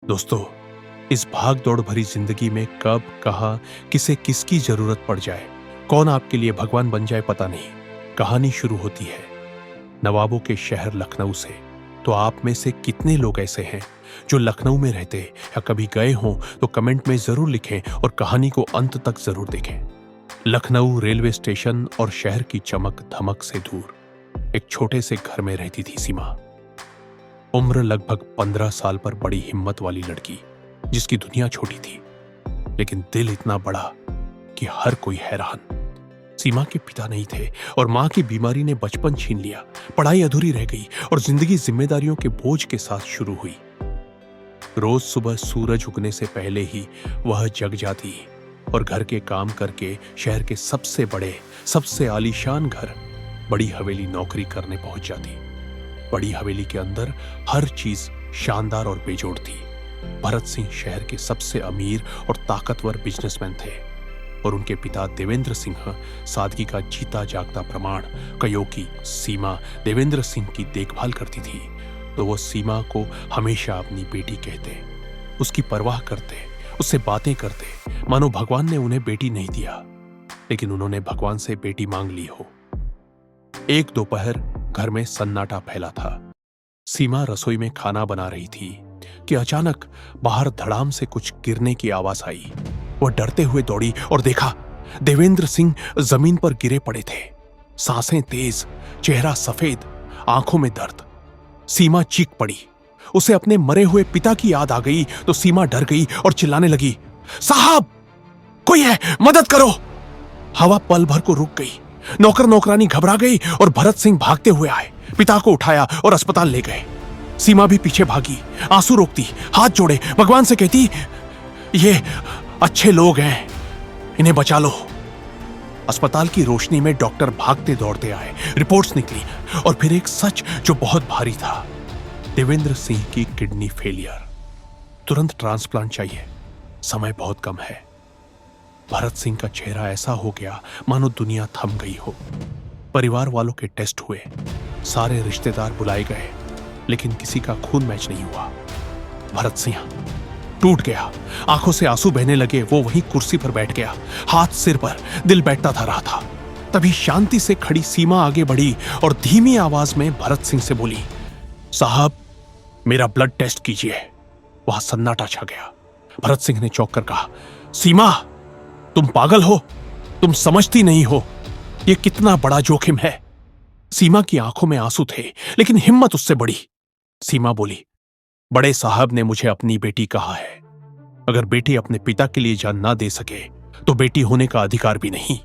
दोस्तों, इस भाग दौड़ भरी जिंदगी में कब कहाँ किसे किसकी जरूरत पड़ जाए, कौन आपके लिए भगवान बन जाए पता नहीं। कहानी शुरू होती है नवाबों के शहर लखनऊ से। तो आप में से कितने लोग ऐसे हैं जो लखनऊ में रहते या कभी गए हों तो कमेंट में जरूर लिखें और कहानी को अंत तक जरूर देखें। लखनऊ रेलवे स्टेशन और शहर की चमक धमक से दूर एक छोटे से घर में रहती थी सीमा। उम्र लगभग 15 साल पर बड़ी हिम्मत वाली लड़की, जिसकी दुनिया छोटी थी लेकिन दिल इतना बड़ा कि हर कोई हैरान। सीमा के पिता नहीं थे और मां की बीमारी ने बचपन छीन लिया। पढ़ाई अधूरी रह गई और जिंदगी जिम्मेदारियों के बोझ के साथ शुरू हुई। रोज सुबह सूरज उगने से पहले ही वह जग जाती और घर के काम करके शहर के सबसे बड़े सबसे आलीशान घर बड़ी हवेली नौकरी करने पहुंच जाती। बड़ी हवेली के अंदर हर चीज शानदार और बेजोड़ थी। भरत सिंह शहर के सबसे अमीर और ताकतवर बिजनेसमैन थे और उनके पिता देवेंद्र सिंह सादगी का जीता जागता प्रमाण। कयोंकि सीमा देवेंद्र सिंह की देखभाल करती थी तो वो सीमा को हमेशा अपनी बेटी कहते, उसकी परवाह करते, उससे बातें करते, मानो भगवान ने उन्हें बेटी नहीं दिया लेकिन उन्होंने भगवान से बेटी मांग ली हो। एक दोपहर घर में सन्नाटा फैला था। सीमा रसोई में खाना बना रही थी कि अचानक बाहर धड़ाम से कुछ गिरने की आवाज आई। वह डरते हुए दौड़ी और देखा देवेंद्र सिंह जमीन पर गिरे पड़े थे, सांसें तेज, चेहरा सफेद, आंखों में दर्द। सीमा चीख पड़ी। उसे अपने मरे हुए पिता की याद आ गई तो सीमा डर गई और चिल्लाने लगी, साहब कोई है, मदद करो। हवा पल भर को रुक गई। नौकर नौकरानी घबरा गई और भरत सिंह भागते हुए आए, पिता को उठाया और अस्पताल ले गए। सीमा भी पीछे भागी, आंसू रोकती, हाथ जोड़े, भगवान से कहती, ये अच्छे लोग हैं, इन्हें बचा लो। अस्पताल की रोशनी में डॉक्टर भागते दौड़ते आए, रिपोर्ट्स निकली और फिर एक सच जो बहुत भारी था। देवेंद्र सिंह की किडनी फेलियर, तुरंत ट्रांसप्लांट चाहिए, समय बहुत कम है। भरत सिंह का चेहरा ऐसा हो गया मानो दुनिया थम गई हो। परिवार वालों के टेस्ट हुए, सारे रिश्तेदार बुलाए गए लेकिन किसी का खून मैच नहीं हुआ। भरत सिंह टूट गया, आंखों से आंसू बहने लगे। वो वहीं कुर्सी पर बैठ गया, हाथ सिर पर, दिल बैठता था रहा था। तभी शांति से खड़ी सीमा आगे बढ़ी और धीमी आवाज में भरत सिंह से बोली, साहब मेरा ब्लड टेस्ट कीजिए। वहां सन्नाटा छा गया। भरत सिंह ने चौंक कर कहा, सीमा तुम पागल हो, तुम समझती नहीं हो यह कितना बड़ा जोखिम है। सीमा की आंखों में आंसू थे लेकिन हिम्मत उससे बड़ी। सीमा बोली, बड़े साहब ने मुझे अपनी बेटी कहा है, अगर बेटी अपने पिता के लिए जान ना दे सके तो बेटी होने का अधिकार भी नहीं।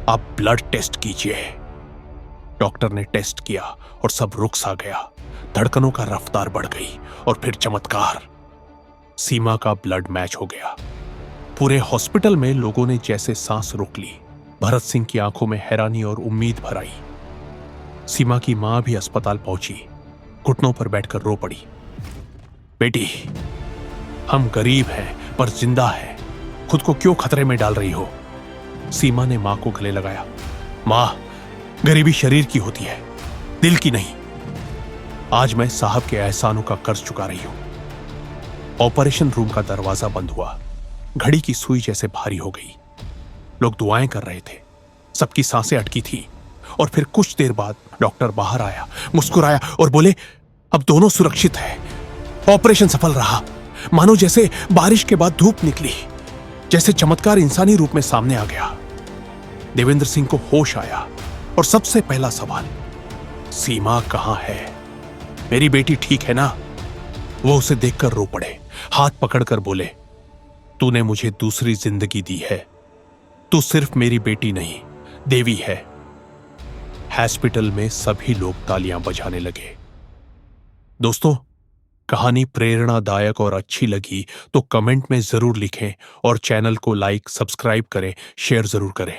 आप ब्लड टेस्ट कीजिए। डॉक्टर ने टेस्ट किया और सब रुक सा गया। धड़कनों का रफ्तार बढ़ गई और फिर चमत्कार, सीमा का ब्लड मैच हो गया। पूरे हॉस्पिटल में लोगों ने जैसे सांस रोक ली। भरत सिंह की आंखों में हैरानी और उम्मीद भर आई। सीमा की मां भी अस्पताल पहुंची, घुटनों पर बैठकर रो पड़ी, बेटी हम गरीब हैं पर जिंदा हैं, खुद को क्यों खतरे में डाल रही हो। सीमा ने मां को गले लगाया, मां गरीबी शरीर की होती है, दिल की नहीं। आज मैं साहब के एहसानों का कर्ज चुका रही हूं। ऑपरेशन रूम का दरवाजा बंद हुआ। घड़ी की सुई जैसे भारी हो गई। लोग दुआएं कर रहे थे, सबकी सांसें अटकी थी और फिर कुछ देर बाद डॉक्टर बाहर आया, मुस्कुराया और बोले, अब दोनों सुरक्षित हैं। ऑपरेशन सफल रहा। मानो जैसे बारिश के बाद धूप निकली, जैसे चमत्कार इंसानी रूप में सामने आ गया। देवेंद्र सिंह को होश आया और सबसे पहला सवाल, सीमा कहां है, मेरी बेटी ठीक है ना। वो उसे देखकर रो पड़े, हाथ पकड़कर बोले, तूने मुझे दूसरी जिंदगी दी है, तू सिर्फ मेरी बेटी नहीं देवी है। हॉस्पिटल में सभी लोग तालियां बजाने लगे। दोस्तों, कहानी प्रेरणादायक और अच्छी लगी तो कमेंट में जरूर लिखें और चैनल को लाइक, सब्सक्राइब करें, शेयर जरूर करें।